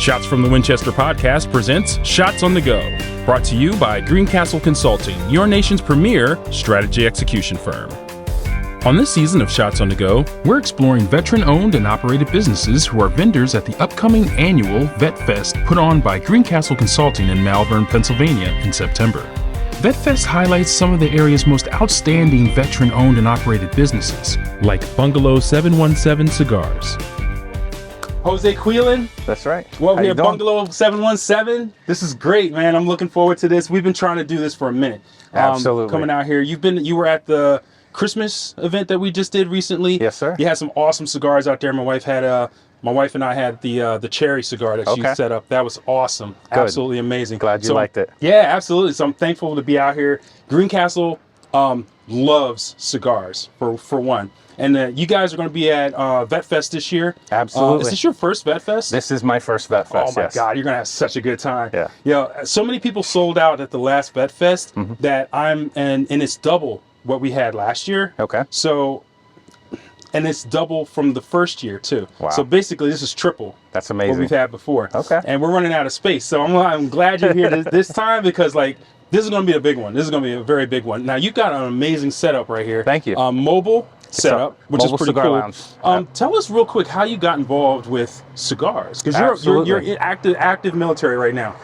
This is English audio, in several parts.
Shots from the Winchester podcast presents Shots on the Go, brought to you by Greencastle Consulting, your nation's premier strategy execution firm. On this season of Shots on the Go, we're exploring veteran-owned and operated businesses who are vendors at the upcoming annual Vet Fest put on by Greencastle Consulting in Malvern, Pennsylvania in September. Vet Fest highlights some of the area's most outstanding veteran-owned and operated businesses, like Bungalow 717 Cigars. Jose Quillen. That's right. Well, we're at Bungalow 717. This is great, man. I'm looking forward to this. We've been trying to do this for a minute. Absolutely. Coming out here. You were at the Christmas event that we just did recently. Yes, sir. You had some awesome cigars out there. My wife and I had the cherry cigar that she set up. That was awesome. Good. Absolutely amazing. Glad you liked it. Yeah, absolutely. So I'm thankful to be out here. Greencastle loves cigars for one. And you guys are going to be at Vet Fest this year. Absolutely. Is this your first Vet Fest? This is my first Vet Fest, Oh my God, you're going to have such a good time. Yeah. So many people sold out at the last Vet Fest that and it's double what we had last year. Okay. So, and it's double from the first year too. Wow. So basically this is triple. That's amazing. What we've had before. Okay. And we're running out of space. So I'm glad you're here this time because this is going to be a big one. This is going to be a very big one. Now you've got an amazing setup right here. Thank you. Mobile setup, which is pretty cigar cool. Lounge. Tell us real quick how you got involved with cigars, because you're in active military right now.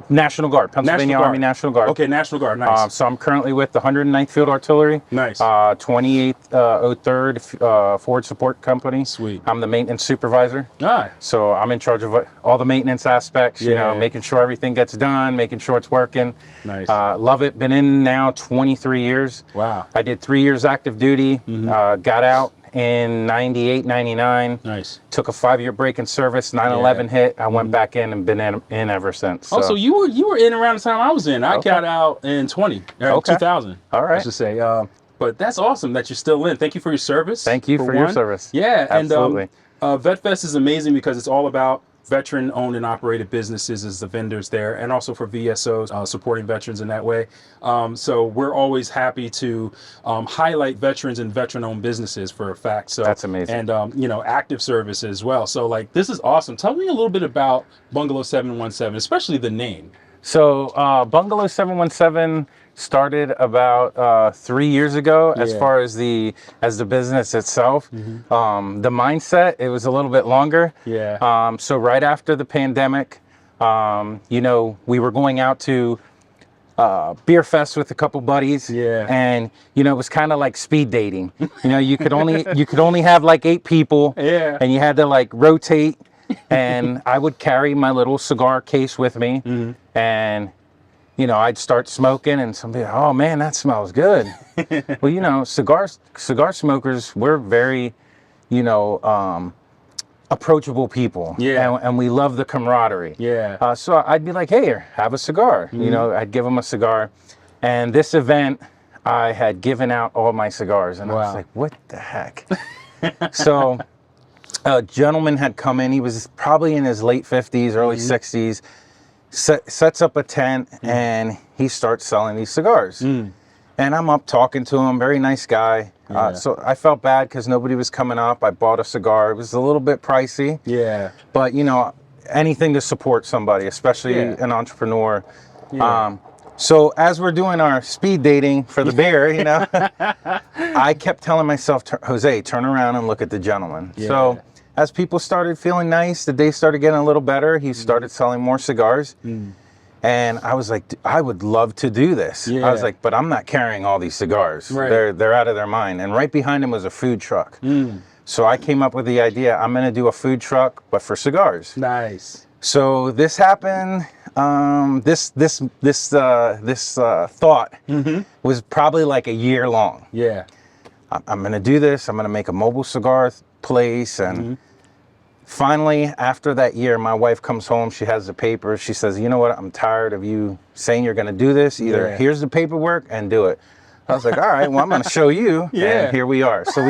National Guard, Pennsylvania Army National Guard. Okay, National Guard, nice. So I'm currently with the 109th Field Artillery. Nice. 28th 03rd Forward Support Company. Sweet. I'm the maintenance supervisor. Ah. So I'm in charge of all the maintenance aspects, making sure everything gets done, making sure it's working. Nice. Love it. Been in now 23 years. Wow. I did 3 years active duty, got out in 98, 99. Nice. Took a 5-year break in service, 9/11 hit. I went back in and been in ever since. So. Oh, so you were in around the time I was in. I got out in 2000. All right. I should say. But that's awesome that you're still in. Thank you for your service. Thank you for your service. Yeah. Absolutely. And Vet Fest is amazing because it's all about veteran-owned and operated businesses as the vendors there, and also for VSOs supporting veterans in that way. So we're always happy to highlight veterans and veteran-owned businesses for a fact. So that's amazing. And active service as well. So this is awesome. Tell me a little bit about Bungalow 717, especially the name. So Bungalow 717 started about 3 years ago. As far as the business itself, the mindset, it was a little bit longer. Yeah. So right after the pandemic, we were going out to beer fest with a couple buddies. Yeah. And it was kind of like speed dating. You could only have like 8 people. Yeah. And you had to rotate. And I would carry my little cigar case with me, and I'd start smoking, and somebody, oh man, that smells good. Well, cigar smokers, we're very, approachable people. Yeah. And we love the camaraderie. Yeah. So I'd be like, hey, here, have a cigar. I'd give them a cigar. And this event, I had given out all my cigars, and I was like, what the heck? So a gentleman had come in. He was probably in his late 50s, early 60s. Sets up a tent and he starts selling these cigars. And I'm up talking to him. Very nice guy. So I felt bad because nobody was coming up. I bought a cigar. It was a little bit pricey. Yeah. But anything to support somebody, especially an entrepreneur. Yeah. So as we're doing our speed dating for the beer, I kept telling myself, Jose, turn around and look at the gentleman. Yeah. So as people started feeling nice, the day started getting a little better. He started selling more cigars. And I was like, I would love to do this. Yeah. I was like, but I'm not carrying all these cigars. Right. They're out of their mind. And right behind him was a food truck. So I came up with the idea, I'm going to do a food truck, but for cigars. Nice. So this happened. This thought was probably like a year long. Yeah. I'm going to do this. I'm going to make a mobile cigar place. And finally, after that year, my wife comes home. She has the paper. She says, you know what? I'm tired of you saying you're going to do this. Either here's the paperwork and do it. I was like, all right, well, I'm going to show you. Yeah. And here we are. So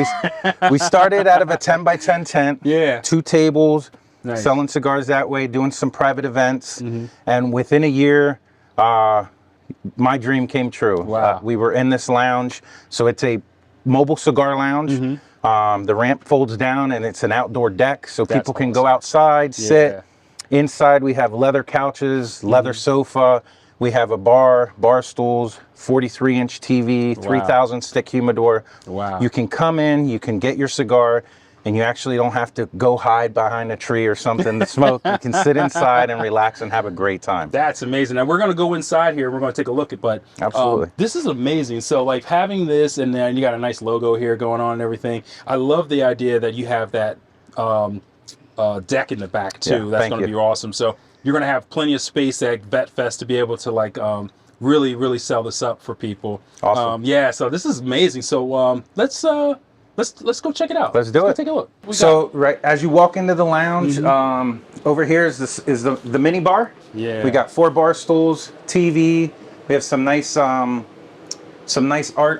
we started out of a 10 by 10 tent. Yeah. 2 tables. Nice. Selling cigars that way, doing some private events. And within a year, my dream came true. Wow. We were in this lounge. So it's a mobile cigar lounge. The ramp folds down and it's an outdoor deck, so people can go outside, sit, Inside we have leather couches, leather sofa. We have a bar stools, 43-inch TV, 3,000 stick humidor. Wow. You can come in, you can get your cigar, and you actually don't have to go hide behind a tree or something to smoke. You can sit inside and relax and have a great time. That's amazing. Now we're going to go inside here. We're going to take a look at, but Absolutely. This is amazing. So like having this, and then you got a nice logo here going on and everything. I love the idea that you have that deck in the back too. Yeah, That's going to be awesome. So you're going to have plenty of space at Vet Fest to be able to like really sell this up for people. Awesome. Yeah. So this is amazing. So let's go check it out. Let's do it. Take a look. So right as you walk into the lounge, over here is the mini bar. Yeah. We got 4 bar stools, TV. We have some nice art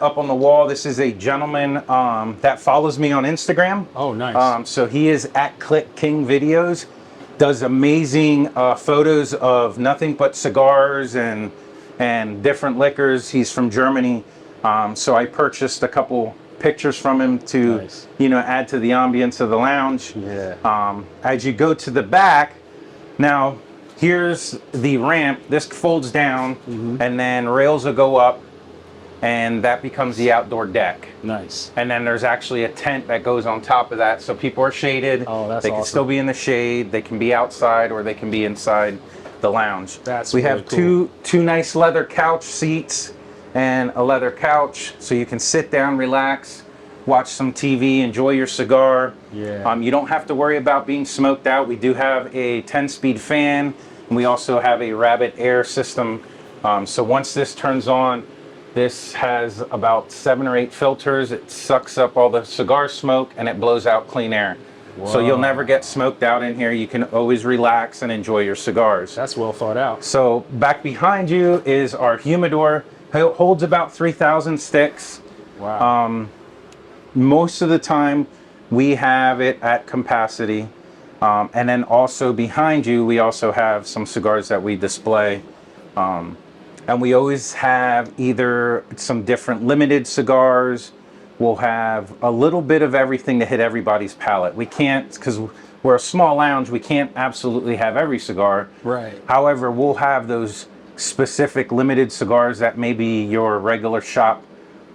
up on the wall. This is a gentleman that follows me on Instagram. Oh, nice. So he is at Click King Videos. Does amazing photos of nothing but cigars and different liquors. He's from Germany. So I purchased a couple pictures from him to add to the ambience of the lounge. Yeah. As you go to the back, now here's the ramp. This folds down and then rails will go up, and that becomes the outdoor deck. Nice. And then there's actually a tent that goes on top of that, so people are shaded. Oh, that's They can awesome. still be in the shade. They can be outside, or they can be inside the lounge. We have two nice leather couch seats and a leather couch, so you can sit down, relax, watch some TV, enjoy your cigar. Yeah. You don't have to worry about being smoked out. We do have a 10-speed fan, and we also have a rabbit air system. So once this turns on, this has about 7 or 8 filters. It sucks up all the cigar smoke and it blows out clean air. So you'll never get smoked out in here. You can always relax and enjoy your cigars. That's well thought out. So back behind you is our humidor. It holds about 3,000 sticks. Wow. Most of the time we have it at capacity. And then also behind you, we also have some cigars that we display. And we always have either some different limited cigars. We'll have a little bit of everything to hit everybody's palate. We can't, because we're a small lounge, we can't absolutely have every cigar. Right. However, we'll have those specific limited cigars that maybe your regular shop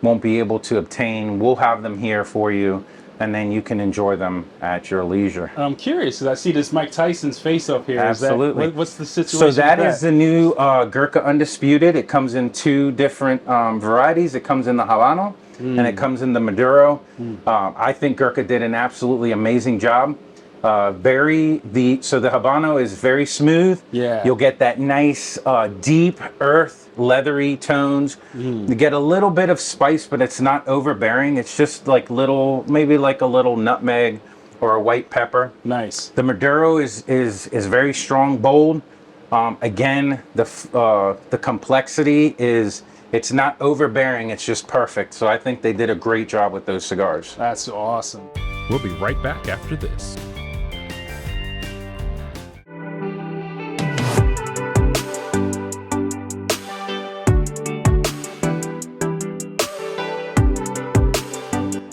won't be able to obtain. We'll have them here for you, and then you can enjoy them at your leisure. I'm curious, because I see this Mike Tyson's face up here. Absolutely. What's the situation? So that is the new Gurkha Undisputed. It comes in 2 different varieties. It comes in the Habano and it comes in the Maduro. I think Gurkha did an absolutely amazing job. So the Habano is very smooth. Yeah. You'll get that nice deep earth leathery tones. You get a little bit of spice, but it's not overbearing. It's just like maybe like a little nutmeg or a white pepper. Nice. The Maduro is very strong, bold. Again, the complexity is, it's not overbearing, it's just perfect. So I think they did a great job with those cigars. That's awesome. We'll be right back after this.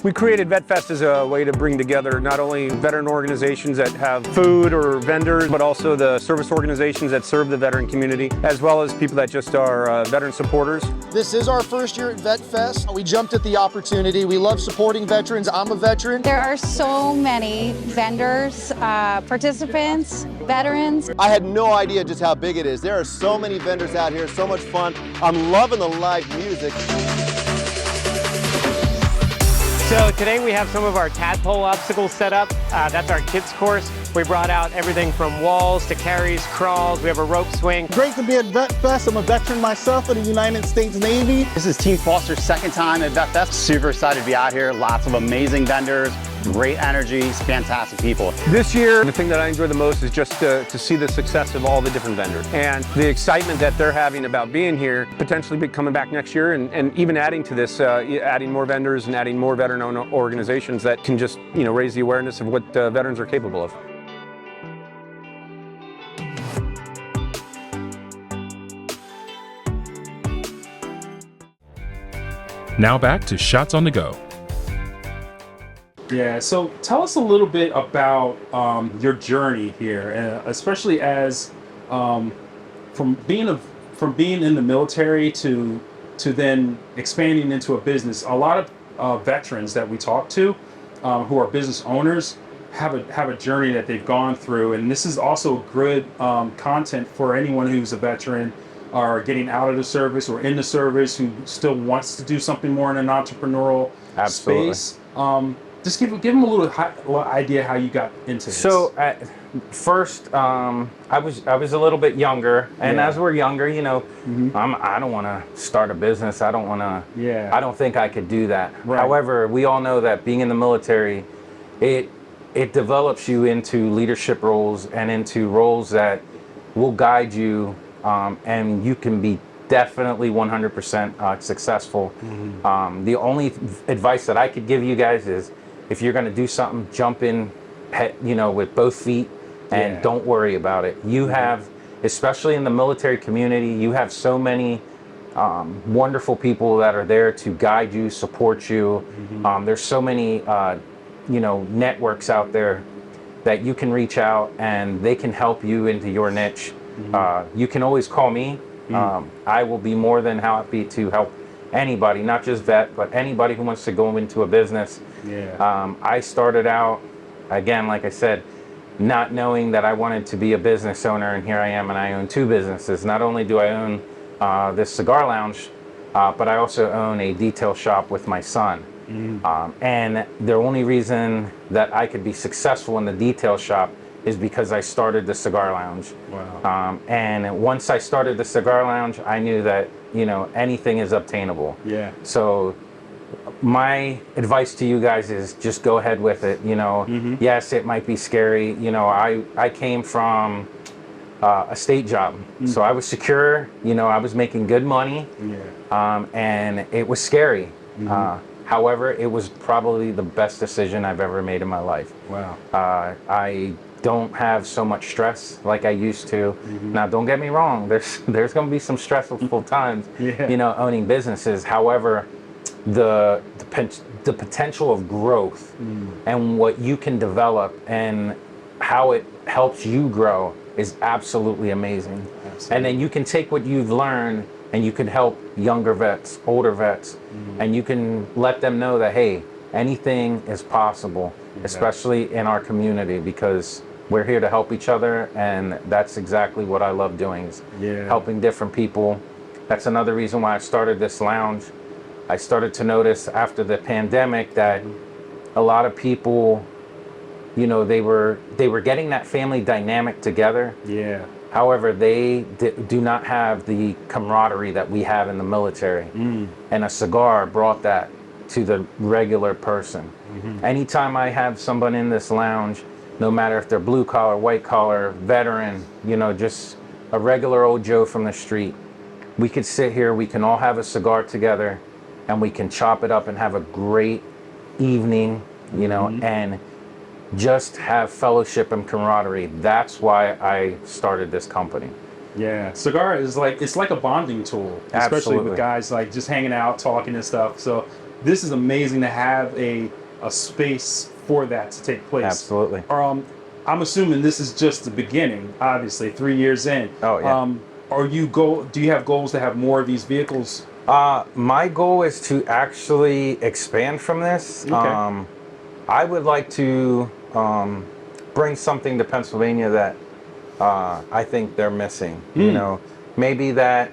We created Vet Fest as a way to bring together not only veteran organizations that have food or vendors, but also the service organizations that serve the veteran community, as well as people that just are veteran supporters. This is our first year at Vet Fest. We jumped at the opportunity. We love supporting veterans. I'm a veteran. There are so many vendors, participants, veterans. I had no idea just how big it is. There are so many vendors out here, so much fun. I'm loving the live music. So today we have some of our tadpole obstacles set up. That's our kids course. We brought out everything from walls to carries, crawls. We have a rope swing. Great to be at Vet Fest. I'm a veteran myself of the United States Navy. This is Team Foster's second time at Vet Fest. Super excited to be out here. Lots of amazing vendors, great energy, fantastic people. This year, the thing that I enjoy the most is just to see the success of all the different vendors and the excitement that they're having about being here, potentially coming back next year, and even adding to this, adding more vendors and adding more veteran-owned organizations that can just raise the awareness of what veterans are capable of. Now back to Shots on the Go. Yeah. So tell us a little bit about your journey here, especially as from being in the military to then expanding into a business. A lot of veterans that we talk to, who are business owners, have a journey that they've gone through, and this is also good content for anyone who's a veteran or getting out of the service or in the service who still wants to do something more in an entrepreneurial space. Just give them a little idea how you got into this. So at first, I was a little bit younger, and as we're younger, you know, I don't want to start a business. I don't want to. I don't think I could do that. Right. However, we all know that being in the military, it develops you into leadership roles and into roles that will guide you, and you can be definitely 100% successful. The only advice that I could give you guys is, if you're going to do something, jump in, you know, with both feet, and don't worry about it. You have, especially in the military community, you have so many wonderful people that are there to guide you, support you. There's so many, you know, networks out there that you can reach out and they can help you into your niche. You can always call me. I will be more than happy to help anybody, not just vet, but anybody who wants to go into a business. I started out, again, like I said, not knowing that I wanted to be a business owner, and here I am, and I own 2 businesses. Not only do I own this cigar lounge, but I also own a detail shop with my son. And the only reason that I could be successful in the detail shop is because I started the cigar lounge. Wow. And once I started the cigar lounge, I knew that, you know, anything is obtainable. So my advice to you guys is just go ahead with it. You know, yes, it might be scary. You know, I came from a state job, so I was secure. You know, I was making good money, and it was scary. However, it was probably the best decision I've ever made in my life. Wow. I don't have so much stress like I used to. Now, don't get me wrong. There's going to be some stressful times, you know, owning businesses. However, the potential of growth and what you can develop and how it helps you grow is absolutely amazing. And then you can take what you've learned and you can help younger vets, older vets, and you can let them know that, hey, anything is possible, especially in our community, because we're here to help each other, and that's exactly what I love doing, is helping different people. That's another reason why I started this lounge. I started to notice after the pandemic that a lot of people, you know, they were getting that family dynamic together. However, they do not have the camaraderie that we have in the military. And a cigar brought that to the regular person. Anytime I have someone in this lounge, no matter if they're blue collar, white collar, veteran, you know, just a regular old Joe from the street, we could sit here, we can all have a cigar together, and we can chop it up and have a great evening, you know, and just have fellowship and camaraderie. That's why I started this company. Cigar is like, it's like a bonding tool, especially with guys like just hanging out, talking and stuff. So this is amazing to have a space for that to take place. I'm assuming this is just the beginning, obviously, 3 years in. Do you have goals to have more of these vehicles? My goal is to actually expand from this. I would like to bring something to Pennsylvania that I think they're missing. You know, maybe that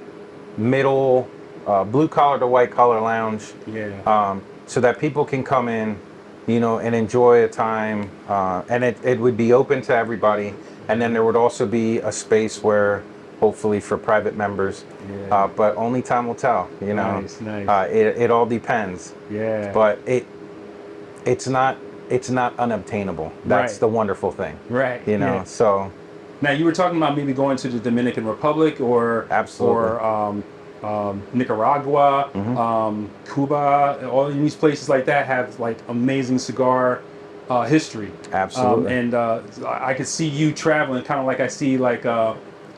middle blue collar to white collar lounge, so that people can come in, you know, and enjoy a time, and it would be open to everybody. And then there would also be a space where, hopefully for private members, but only time will tell, you know. It all depends. But it's not unobtainable. That's the wonderful thing. You know, so. Now, you were talking about maybe going to the Dominican Republic or Nicaragua, Cuba. All these places like that have like amazing cigar history. And I could see you traveling, kind of like I see like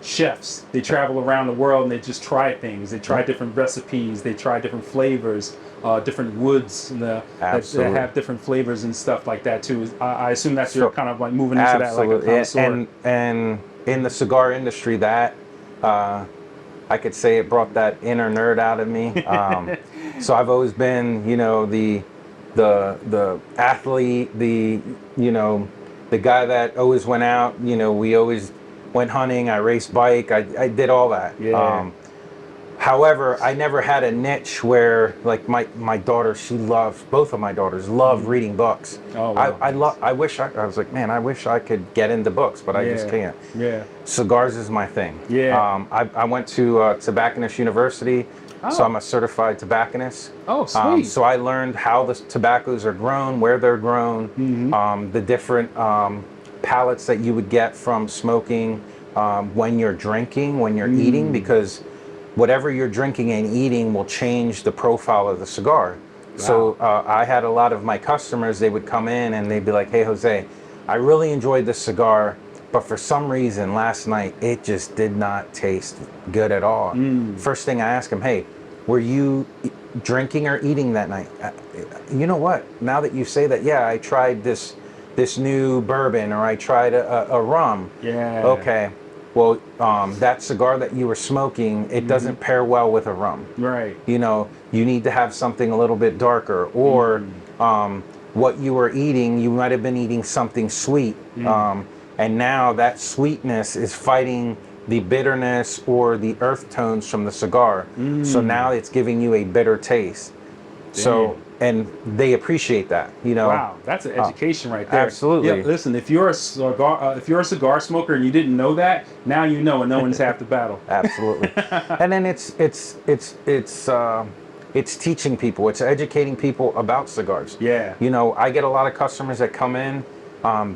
chefs. They travel around the world and they just try things. They try different recipes. They try different flavors. different woods that have different flavors and stuff like that too. I assume that's you're kind of like moving into that like a connoisseur. And in the cigar industry, that I could say it brought that inner nerd out of me. So I've always been, you know, the athlete, the guy that always went out. You know, we always went hunting. I raced bike. I did all that. Yeah. However, I never had a niche where, like, my daughter, both of my daughters love reading books. Oh, wow. I was like, man, I wish I could get into books, but I just can't. Yeah. Cigars is my thing. Yeah. I went to Tobacconist University, so I'm a certified tobacconist. Oh, sweet. So I learned how the tobaccos are grown, where they're grown, the different pallets that you would get from smoking when you're drinking, when you're eating, because whatever you're drinking and eating will change the profile of the cigar. Wow. So I had a lot of my customers, they would come in and they'd be like, hey, Jose, I really enjoyed this cigar, but for some reason last night, it just did not taste good at all. First thing I ask them, hey, were you drinking or eating that night? You know what? Now that you say that, yeah, I tried this new bourbon, or I tried a rum. Yeah. Okay. Well, that cigar that you were smoking, it doesn't pair well with a rum. Right. You know, you need to have something a little bit darker, or what you were eating, you might have been eating something sweet. And now that sweetness is fighting the bitterness or the earth tones from the cigar. So now it's giving you a bitter taste. So, and they appreciate that, you know. Wow, that's an education right there. Absolutely. Yeah, listen, if you're a cigar smoker and you didn't know that, now you know, and knowing's half the battle. Absolutely. And then it's teaching people, it's educating people about cigars. Yeah. You know, I get a lot of customers that come in,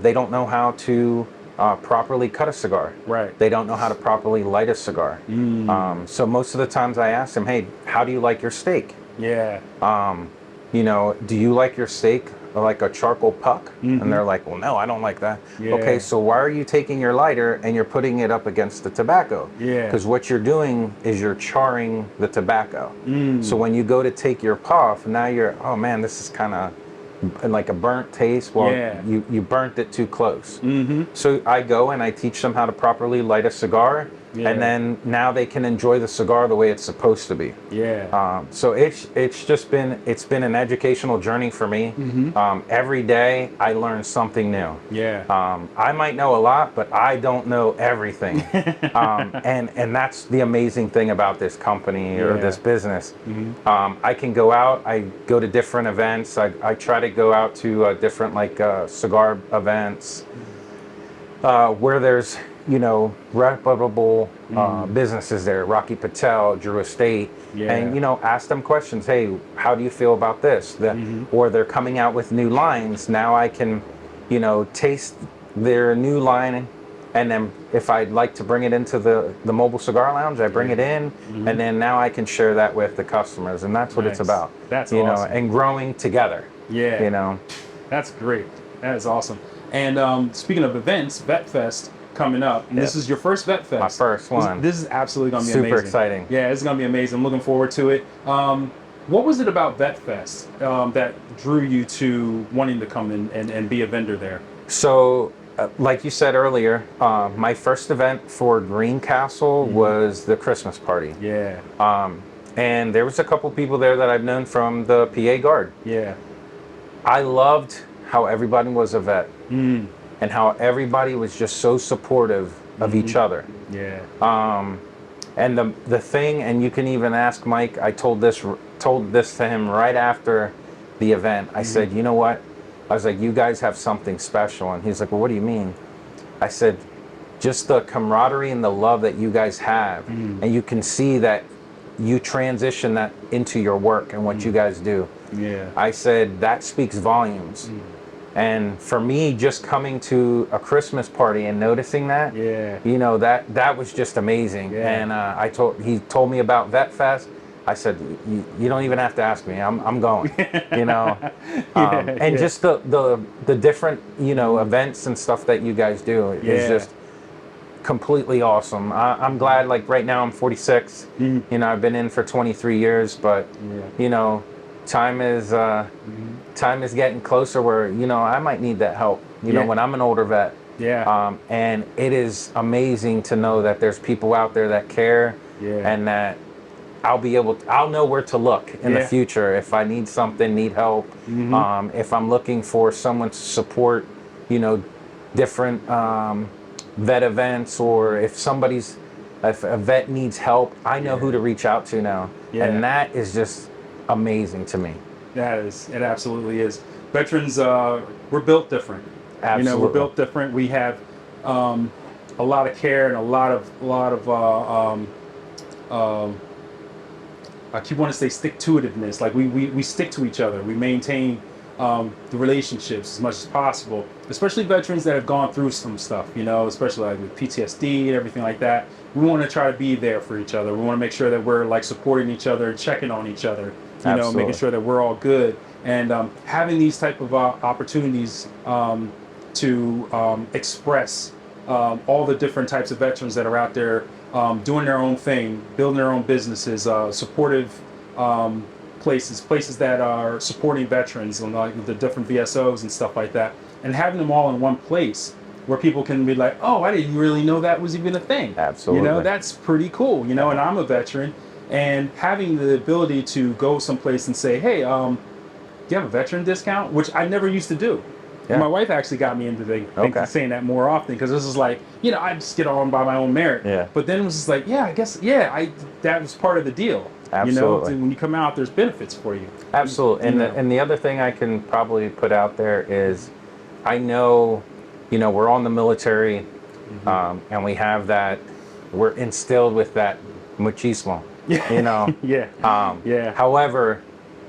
they don't know how to properly cut a cigar. Right. They don't know how to properly light a cigar. So most of the times I ask them, hey, how do you like your steak? Yeah. You know, do you like your steak like a charcoal puck? And they're like, well, no, I don't like that. Yeah. Okay, so why are you taking your lighter and you're putting it up against the tobacco? Yeah. Because what you're doing is you're charring the tobacco. So when you go to take your puff, now you're, oh man, this is kind of like a burnt taste. Well, you burnt it too close. So I go and I teach them how to properly light a cigar. And then now they can enjoy the cigar the way it's supposed to be. Yeah. So it's just been an educational journey for me. Every day I learn something new. Yeah. I might know a lot, but I don't know everything. And that's the amazing thing about this company or this business. I can go out. I go to different events. I try to go out to different cigar events where there's, you know, reputable businesses there, Rocky Patel, Drew Estate, and, you know, ask them questions. Hey, how do you feel about this? Or they're coming out with new lines. Now I can, you know, taste their new line, and then if I'd like to bring it into the mobile cigar lounge, I bring it in, and then now I can share that with the customers, and that's what it's about. That's you awesome. know, and growing together. Yeah. You know, that's great. That is awesome. And speaking of events, Vet Fest coming up. And this is your first Vet Fest. My first one. This is absolutely going to be super amazing. Exciting. Yeah, it's going to be amazing. I'm looking forward to it. What was it about Vet Fest that drew you to wanting to come in and be a vendor there? So, like you said earlier, my first event for Greencastle was the Christmas party. Yeah. And there was a couple people there that I've known from the PA Guard. Yeah. I loved how everybody was a vet. And how everybody was just so supportive of each other. Yeah. And the thing, and you can even ask Mike, I told this to him right after the event. I said, you know what? I was like, you guys have something special. And he's like, well, what do you mean? I said, just the camaraderie and the love that you guys have. And you can see that you transition that into your work and what you guys do. Yeah. I said, that speaks volumes. And for me, just coming to a Christmas party and noticing that, you know, that was just amazing. And he told me about Vet Fest. I said, you don't even have to ask me. I'm going. You know, just the different, you know, events and stuff that you guys do is just completely awesome. I'm glad. Like right now, I'm 46. You know, I've been in for 23 years, but you know, time is getting closer where, you know, I might need that help, you know, when I'm an older vet. Yeah. And it is amazing to know that there's people out there that care, and that I'll know where to look in the future if I need something, need help. If I'm looking for someone to support, you know, different vet events, or if a vet needs help, I know who to reach out to now. And that is just amazing to me. It absolutely is. Veterans, we're built different. Absolutely. You know, we're built different. We have a lot of care and a lot of I keep wanting to say stick-to-itiveness. Like we stick to each other. We maintain the relationships as much as possible, especially veterans that have gone through some stuff, you know, especially like with PTSD and everything like that. We want to try to be there for each other. We want to make sure that we're like supporting each other, checking on each other, you know, making sure that we're all good. And having these type of opportunities to express all the different types of veterans that are out there doing their own thing, building their own businesses, supportive places that are supporting veterans, and like the different VSOs and stuff like that, and having them all in one place where people can be like, oh, I didn't really know that was even a thing. Absolutely. You know, that's pretty cool, you know, and I'm a veteran, and having the ability to go someplace and say, hey, do you have a veteran discount? Which I never used to do. Yeah. My wife actually got me into saying that more often, because this is like, you know, I just get on by my own merit. Yeah. But then it was just like, yeah, I guess, that was part of the deal. Absolutely. You know, when you come out, there's benefits for you. Absolutely. And the other thing I can probably put out there is, I know, you know, we're on the military, and we have that, we're instilled with that machismo, you know. However,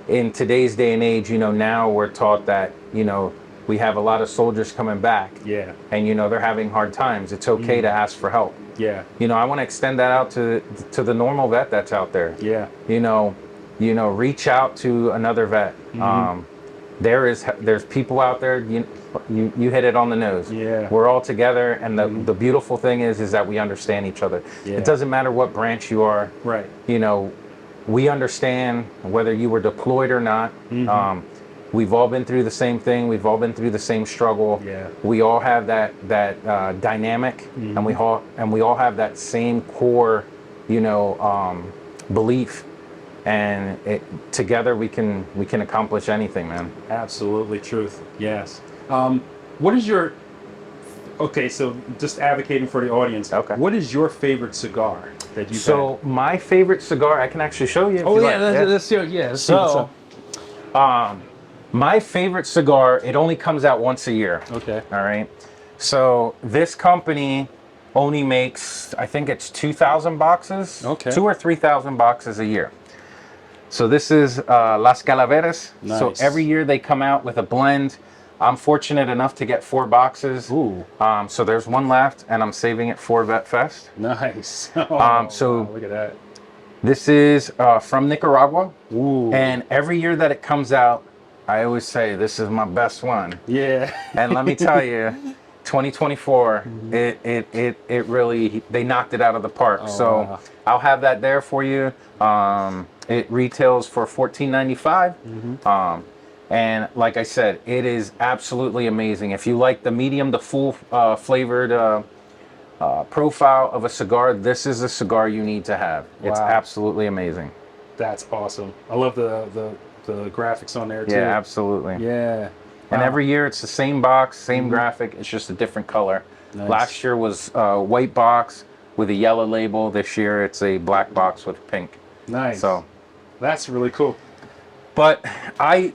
in today's day and age, you know, now we're taught that, you know, we have a lot of soldiers coming back. Yeah. And, you know, they're having hard times. It's okay to ask for help. Yeah. You know, I want to extend that out to the normal vet that's out there. Yeah. You know, reach out to another vet. There's people out there, you hit it on the nose. Yeah. We're all together, and the beautiful thing is that we understand each other. Yeah. It doesn't matter what branch you are. Right. You know, we understand whether you were deployed or not. We've all been through the same thing. We've all been through the same struggle. Yeah. We all have that dynamic, and we all have that same core, you know, belief. And together we can accomplish anything, man. Absolutely, truth. Yes. What is your? Okay, so just advocating for the audience. Okay. What is your favorite cigar that you've had? My favorite cigar, I can actually show you. Let's show. Yeah. So, my favorite cigar, it only comes out once a year. Okay. All right. So this company only makes, I think it's 2,000 boxes. Okay. 2,000 or 3,000 boxes a year. So this is Las Calaveras. Nice. So every year they come out with a blend. I'm fortunate enough to get 4 boxes. Ooh. So there's one left, and I'm saving it for Vet Fest. Nice. So wow, look at that. This is from Nicaragua. Ooh. And every year that it comes out, I always say this is my best one. Yeah. And let me tell you, 2024, it really, they knocked it out of the park. Wow. I'll have that there for you. It retails for $14.95. And like I said, it is absolutely amazing. If you like the medium to full flavored profile of a cigar, this is a cigar you need to have. Wow. It's absolutely amazing. That's awesome. I love the graphics on there too. Yeah, absolutely. Yeah. Wow. And every year it's the same box, same graphic. It's just a different color. Nice. Last year was a white box with a yellow label. This year it's a black box with pink. Nice. So that's really cool. But I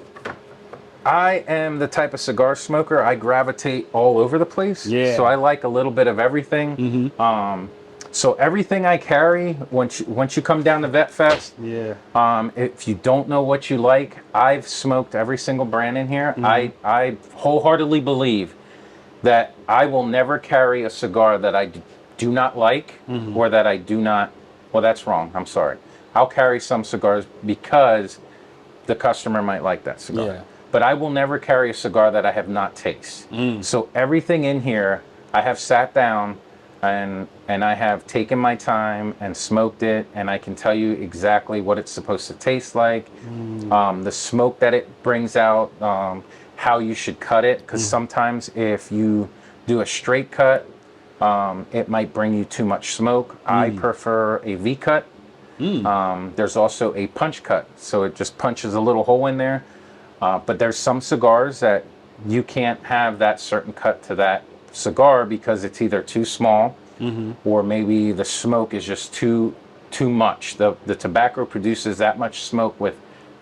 am the type of cigar smoker, I gravitate all over the place. Yeah. So I like a little bit of everything. So everything I carry, once you come down to Vet Fest, if you don't know what you like, I've smoked every single brand in here. I wholeheartedly believe that I will never carry a cigar that I do not like or that I do not, well, that's wrong, I'm sorry. I'll carry some cigars because the customer might like that cigar. Yeah. But I will never carry a cigar that I have not tasted. So everything in here, I have sat down, and I have taken my time and smoked it, and I can tell you exactly what it's supposed to taste like, the smoke that it brings out, how you should cut it, because sometimes if you do a straight cut, it might bring you too much smoke. I prefer a V cut. There's also a punch cut, so it just punches a little hole in there. But there's some cigars that you can't have that certain cut to that cigar because it's either too small or maybe the smoke is just too much. The tobacco produces that much smoke with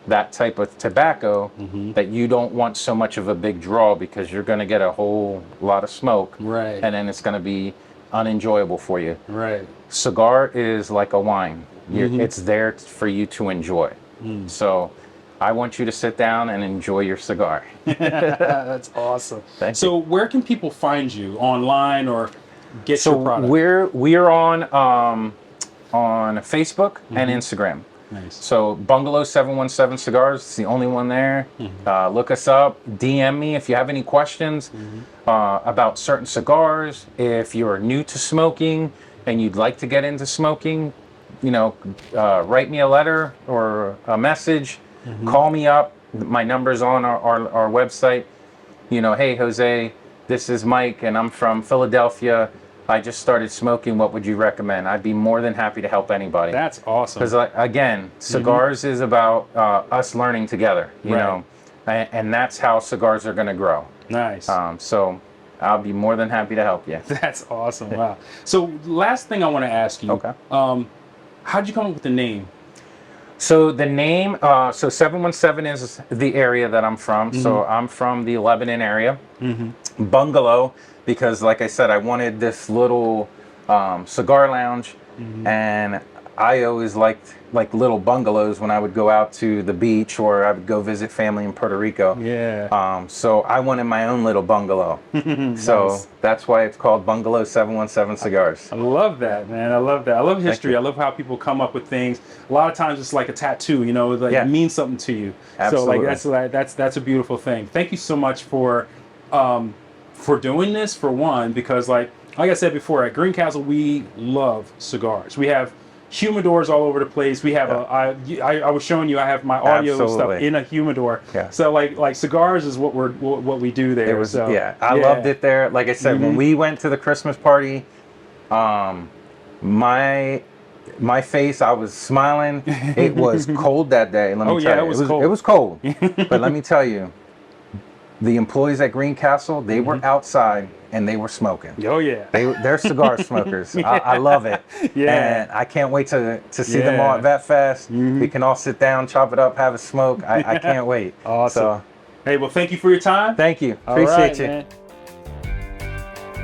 that type of tobacco that you don't want so much of a big draw, because you're going to get a whole lot of smoke, Right. and then it's going to be unenjoyable for you. Right. Cigar is like a wine. It's there for you to enjoy. So I want you to sit down and enjoy your cigar. That's awesome. Thank so where can people find you online or get your product? We are on Facebook and Instagram. Nice. So Bungalow 717 Cigars, it's the only one there. Look us up, DM me if you have any questions about certain cigars. If you're new to smoking and you'd like to get into smoking, write me a letter or a message, call me up. My number's on our website. Hey Jose, this is Mike and I'm from Philadelphia. I just started smoking. What would you recommend? I'd be more than happy to help anybody. That's awesome. Because again, cigars is about us learning together, you know, and that's how cigars are going to grow. Nice. So I'll be more than happy to help you. That's awesome. Wow. So last thing I want to ask you. Okay. How'd you come up with the name? So the name, so 717 is the area that I'm from. So I'm from the Lebanon area. Bungalow, because like I said, I wanted this little cigar lounge, and I always liked little bungalows when I would go out to the beach or I would go visit family in Puerto Rico. Yeah. So I wanted my own little bungalow. So that's why it's called Bungalow 717 Cigars. I love that, man. I love that. I love history. I love how people come up with things. A lot of times it's like a tattoo, it means something to you. Absolutely. So that's a beautiful thing. Thank you so much for doing this, for one, because like I said before, at Greencastle we love cigars. We have humidors all over the place. We have I was showing you, I have my audio stuff in a humidor. So like cigars is what we do there. It was I loved it there. Like I said, when we went to the Christmas party, my face, I was smiling. It was cold that day. Let me tell you, it was cold. But let me tell you, the employees at Greencastle, they were outside and they were smoking. Oh yeah. They're cigar smokers. I love it. And I can't wait to see them all at Vet Fest. We can all sit down, chop it up, have a smoke. I can't wait. Awesome. So, hey, well, thank you for your time. Thank you. Appreciate you. Man.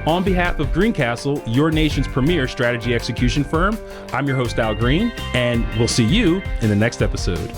On behalf of Greencastle, your nation's premier strategy execution firm, I'm your host, Al Green, and we'll see you in the next episode.